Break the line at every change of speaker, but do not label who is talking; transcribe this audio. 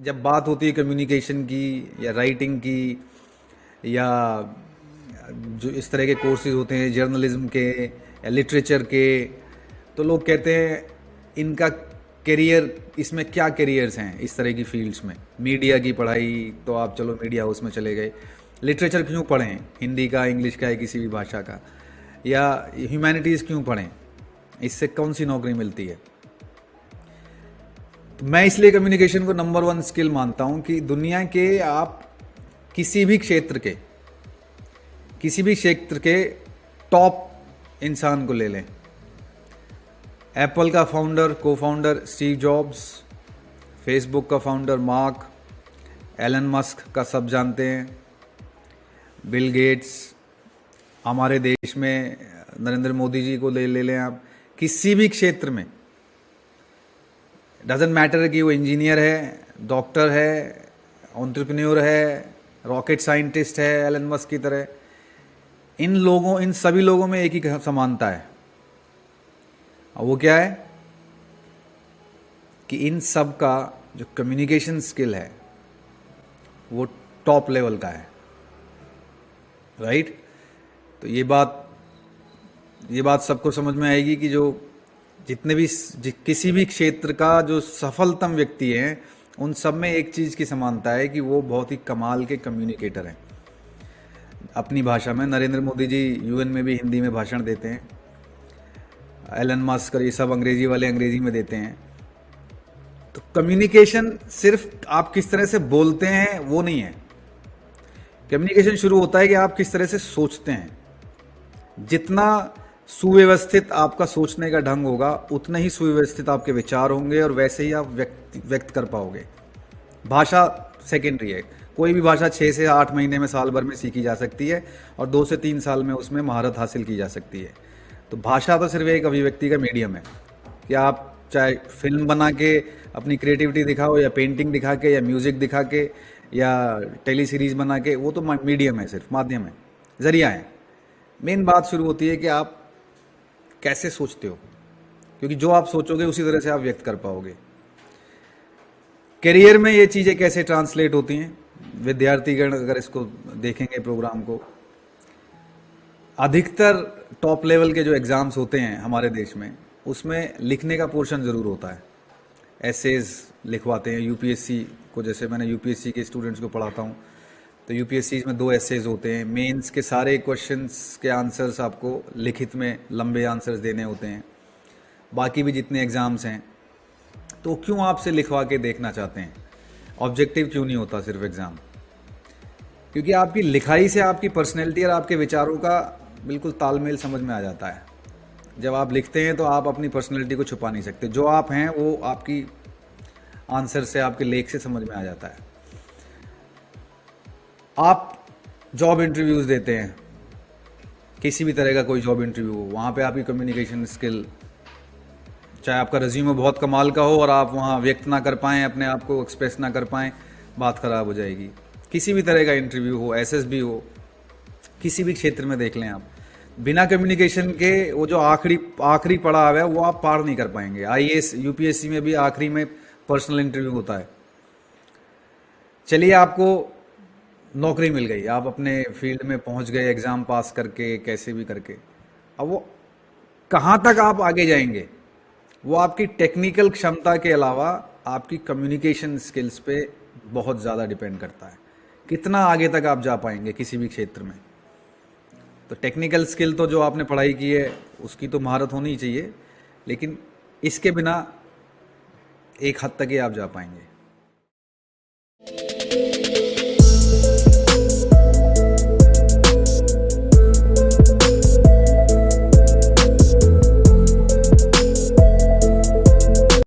जब बात होती है कम्युनिकेशन की या राइटिंग की या जो इस तरह के कोर्सेज होते हैं जर्नलिज्म के या लिटरेचर के, तो लोग कहते हैं इनका करियर, इसमें क्या करियर्स हैं इस तरह की फील्ड्स में। मीडिया की पढ़ाई तो आप चलो मीडिया हाउस में चले गए, लिटरेचर क्यों पढ़ें, हिंदी का, इंग्लिश का या किसी भी भाषा का, या ह्यूमैनिटीज़ क्यों पढ़ें, इससे कौन सी नौकरी मिलती है। तो मैं इसलिए कम्युनिकेशन को नंबर 1 स्किल मानता हूं कि दुनिया के आप किसी भी क्षेत्र के टॉप इंसान को ले लें, एप्पल का फाउंडर को फाउंडर स्टीव जॉब्स, फेसबुक का फाउंडर मार्क, एलन मस्क का सब जानते हैं, बिल गेट्स, हमारे देश में नरेंद्र मोदी जी को ले लें आप, किसी भी क्षेत्र में डजेंट मैटर कि वो इंजीनियर है, डॉक्टर है, एंटरप्रेन्योर है, रॉकेट साइंटिस्ट है एलन मस्क की तरह, इन सभी लोगों में एक ही समानता है। और वो क्या है कि इन सब का जो कम्युनिकेशन स्किल है वो टॉप लेवल का है, राइट। तो ये बात सबको समझ में आएगी कि जो जितने भी किसी भी क्षेत्र का जो सफलतम व्यक्ति हैं उन सब में एक चीज़ की समानता है कि वो बहुत ही कमाल के कम्युनिकेटर हैं अपनी भाषा में। नरेंद्र मोदी जी यूएन में भी हिंदी में भाषण देते हैं, एलन मस्क और ये सब अंग्रेजी वाले अंग्रेजी में देते हैं। तो कम्युनिकेशन सिर्फ आप किस तरह से बोलते हैं वो नहीं है, कम्युनिकेशन शुरू होता है कि आप किस तरह से सोचते हैं। जितना सुव्यवस्थित आपका सोचने का ढंग होगा उतने ही सुव्यवस्थित आपके विचार होंगे और वैसे ही आप व्यक्त कर पाओगे। भाषा सेकेंडरी है, कोई भी भाषा 6 से 8 महीने में, साल भर में सीखी जा सकती है और 2 से 3 साल में उसमें महारत हासिल की जा सकती है। तो भाषा तो सिर्फ एक अभिव्यक्ति का मीडियम है कि आप चाहे फिल्म बना के अपनी क्रिएटिविटी दिखाओ या पेंटिंग दिखा के या म्यूजिक दिखा के या टेली सीरीज बना के, वो तो मीडियम है, सिर्फ माध्यम है, जरिया है। मेन बात शुरू होती है कि आप कैसे सोचते हो, क्योंकि जो आप सोचोगे उसी तरह से आप व्यक्त कर पाओगे। करियर में ये चीज़ें कैसे ट्रांसलेट होती हैं, विद्यार्थीगण अगर इसको देखेंगे प्रोग्राम को, अधिकतर टॉप लेवल के जो एग्ज़ाम्स होते हैं हमारे देश में उसमें लिखने का पोर्शन ज़रूर होता है, एसेज लिखवाते हैं। यूपीएससी को, जैसे मैंने यूपीएससी के स्टूडेंट्स को पढ़ाता हूँ, तो यूपीएससी में 2 एसेज होते हैं। मेंस के सारे क्वेश्चंस के आंसर्स आपको लिखित में लंबे आंसर्स देने होते हैं। बाकी भी जितने एग्ज़ाम्स हैं, तो क्यों आपसे लिखवा के देखना चाहते हैं, ऑब्जेक्टिव क्यों नहीं होता सिर्फ एग्ज़ाम? क्योंकि आपकी लिखाई से आपकी पर्सनैलिटी और आपके विचारों का बिल्कुल तालमेल समझ में आ जाता है। जब आप लिखते हैं तो आप अपनी पर्सनैलिटी को छुपा नहीं सकते, जो आप हैं वो आपकी आंसर से, आपके लेख से समझ में आ जाता है। आप जॉब इंटरव्यूज़ देते हैं, किसी भी तरह का कोई जॉब इंटरव्यू हो, वहाँ पे आपकी कम्युनिकेशन स्किल, चाहे आपका रिज्यूमे बहुत कमाल का हो और आप वहाँ व्यक्त ना कर पाएँ, अपने आप को एक्सप्रेस ना कर पाएँ, बात ख़राब हो जाएगी। किसी भी तरह का इंटरव्यू हो, एसएसबी हो, किसी भी क्षेत्र में देख लें आप, बिना कम्युनिकेशन के वो जो आखिरी पड़ाव है वो आप पार नहीं कर पाएंगे। आईएएस, यूपीएससी में भी आखिरी में पर्सनल इंटरव्यू होता है। चलिए आपको नौकरी मिल गई, आप अपने फील्ड में पहुंच गए एग्ज़ाम पास करके, कैसे भी करके। अब वो कहाँ तक आप आगे जाएंगे वो आपकी टेक्निकल क्षमता के अलावा आपकी कम्युनिकेशन स्किल्स पे बहुत ज़्यादा डिपेंड करता है, कितना आगे तक आप जा पाएंगे किसी भी क्षेत्र में। तो टेक्निकल स्किल तो जो आपने पढ़ाई की है उसकी तो महारत होनी ही चाहिए, लेकिन इसके बिना एक हद तक ही आप जा पाएंगे।